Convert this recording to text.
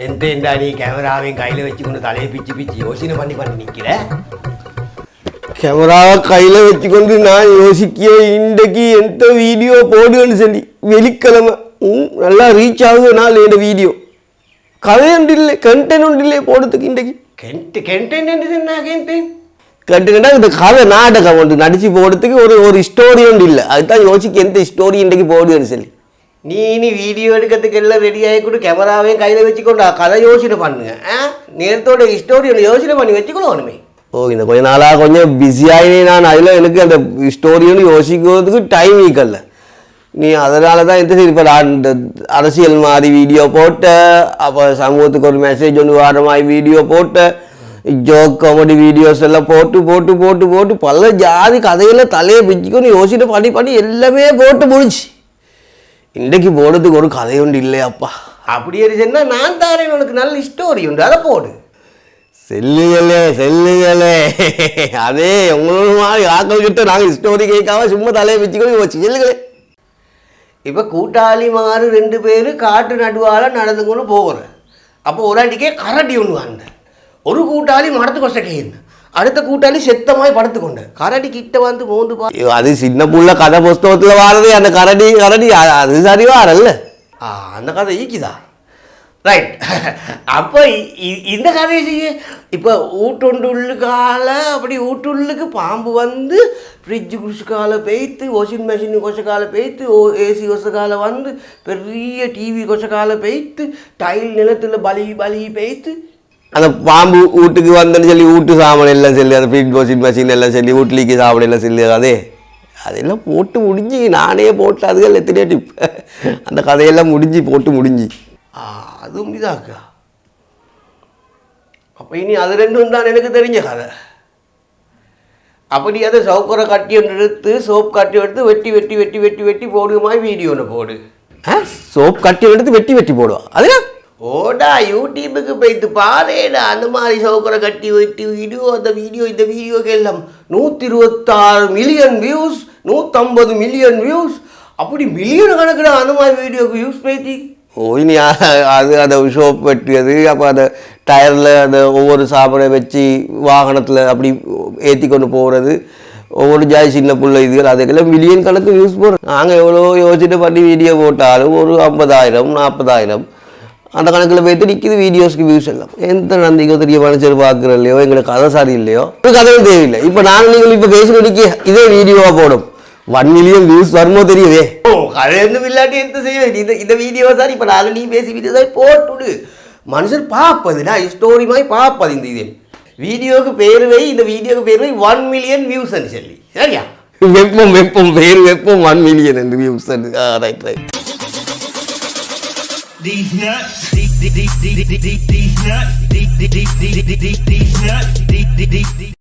எந்த நீ கேமராவையும் கையில் வச்சுக்கொண்டு தலையை பிச்சு பிச்சு யோசனை பண்ணி நிற்கிற? கேமராவை கையில் வச்சுக்கொண்டு நான் யோசிக்க இன்றைக்கு எந்த வீடியோ போடுவேன்னு சொல்லி வெள்ளிக்கிழமை நல்லா ரீச் ஆகுது நாள் என் வீடியோ. கதை ஒன்று இல்லை, கண்டென்ட் ஒன்று இல்லை போடுறதுக்கு இன்றைக்கு. கண்டென்ட்னா இந்த கதை நாடகம் ஒன்று நடிச்சு போடுறதுக்கு ஒரு ஸ்டோரி ஒன்று இல்லை. அதுதான் யோசிக்க எந்த ஸ்டோரி இன்றைக்கு போடுவேன்னு சொல்லி. நீ வீடியோ எடுக்கிறதுக்கு எல்லாம் ரெடி ஆகிக்கூட கேமராவையும் கையில் வச்சுக்கொண்டா கதை யோசனை பண்ணுங்க. நேரத்தோட ஸ்டோரி ஒன்று யோசனை பண்ணி வச்சுக்கணுமே. இந்த கொஞ்ச நாளாக கொஞ்சம் பிஸியாகினே நான் அதில் எனக்கு அந்த ஸ்டோரின்னு யோசிக்கிறதுக்கு டைம் இருக்கல. நீ அதனால தான் இந்த இப்போ இந்த அரசியல் மாதிரி வீடியோ போட்ட, அப்போ சமூகத்துக்கு ஒரு மெசேஜ் ஒன்று வர மாதிரி வீடியோ போட்ட, ஜோக் காமெடி வீடியோஸ் எல்லாம் போட்டு போட்டு போட்டு போட்டு பல ஜாதி கதையெல்லாம் தலையை பிச்சுக்கொண்டு யோசிட்டு பண்ணி எல்லாமே போட்டு முடிச்சு. இன்றைக்கு போடுறதுக்கு ஒரு கதை உண்டு இல்லையாப்பா. அப்படி இருந்துச்சுன்னா நான் தாரேன் உனக்கு நல்ல ஸ்டோரி உண்டு, அதை போடு. செல்லுங்களே அதே உங்களோட மாதிரி ஆக்கள்கிட்ட நாங்கள் ஸ்டோரி கேட்காம சும்மா தலையை பிச்சுக்கொண்டு வச்சு செல்லுங்களே. இப்போ கூட்டாளி மாறு 2 பேர் காட்டு நடுவால் நடந்து கொண்டு போகிறேன். அப்போ ஒரு அடிக்கே கரடி ஒன்று வந்தேன். ஒரு கூட்டாளி மரத்து கொசக்கையின், அடுத்த கூட்டாளி செத்தமாய் படுத்து கொண்டேன். கரடி கிட்ட வந்து மோந்து பா. அது சின்ன புள்ள கதை புஸ்தகத்தில் வாரது அந்த கரடி அது சரி வாரல்ல. அந்த கதை ஈக்குதா? ரைட். அப்போ இந்த கதையை செய்ய இப்போ வீட்டுள்ளுக்கால அப்படி வீட்டுள்ளுக்கு பாம்பு வந்து ஃப்ரிட்ஜு குசுக்கால பெய்த்து, வாஷிங் மிஷின் கொசக்கால பெய்த்து, ஏசி கொசக்கால வந்து, பெரிய டிவி கொசக்கால பெய்த்து, டைல் நிலத்தில் பலி பெய்த்து, அந்த பாம்பு வீட்டுக்கு வந்தேன்னு சொல்லி வீட்டு சாமான் எல்லாம் சொல்லி அந்த ஃப்ரிட்ஜ் வாஷிங் மிஷின் எல்லாம் சொல்லி வீட்லிக்கு சாமான் எல்லாம் சொல்லி அதெல்லாம் போட்டு முடிஞ்சு நானே போட்டு அதுகள் எத்தனையோ டிப் அந்த கதையெல்லாம் போட்டு முடிஞ்சு. அதுவும் இதாக்கா. அப்போ இனி அது 2 தான் எனக்கு தெரிஞ்ச கதை. அப்படி அதை சவுக்கரை கட்டி ஒன்று எடுத்து சோப் கட்டி எடுத்து வெட்டி வெட்டி வெட்டி வெட்டி வெட்டி போடுமாய் வீடியோ ஒன்று போடு. சோப் கட்டி எடுத்து வெட்டி வெட்டி போடுவான் அது ஓடா யூடியூபுக்கு போய்த்து பாருடா. அந்த மாதிரி சவுக்கரை கட்டி வெட்டி வீடியோ, அந்த இந்த வீடியோக்கு எல்லாம் 126 மில்லியன் வியூஸ், 150 மில்லியன் வியூஸ், அப்படி மில்லியன் கணக்கில் அந்த மாதிரி வீடியோக்கு யூஸ் பேத்தி இனி அது அதை ஷோப் வெட்டியது. அப்போ அந்த டயரில் அந்த ஒவ்வொரு சாப்பிட வச்சு வாகனத்தில் அப்படி ஏற்றி கொண்டு போகிறது, ஒவ்வொரு ஜாய் சின்ன பிள்ளை இதுகள் அதுக்கெல்லாம் மில்லியன் கணக்கு வியூஸ் போடுறோம். நாங்கள் எவ்வளோ யோசிச்சுட்டு பண்ணி வீடியோ போட்டாலும் ஒரு 50,000 40,000 அந்த கணக்கில் போய்த்து நிற்கிது வீடியோஸ்க்கு வியூஸ் எல்லாம். எந்த நந்திக்கோ தெரிய மனுஷர் பார்க்குற இல்லையோ, எங்களுக்கு கதை சாரி இல்லையோ, ஒரு கதையும் தேவையில்லை. இப்போ நீங்கள் இப்போ பேசி நிற்க இதே வீடியோவாக போடும் 1 மில்லியன் வியூஸ் வருமோ தெரியுதே. கதைன்னு இல்லாட்டி எந்த செய்வேன் இந்த வீடியோ சார். இப்போ நாங்கள் நீ பேசி வீடியோ சார் போட்டுடு மனுஷர் பார்ப்பதுடா ஸ்டோரி மாதிரி பார்ப்பது. இந்த இது வீடியோவுக்கு பேர் வை, இந்த வீடியோவுக்கு பேர் வை 1 மில்லியன் வியூஸ் சொல்லி. சரியா? வெப்பம் பேர் வெப்பம் 1 மில்லியன் என்று views. Right right. These nuts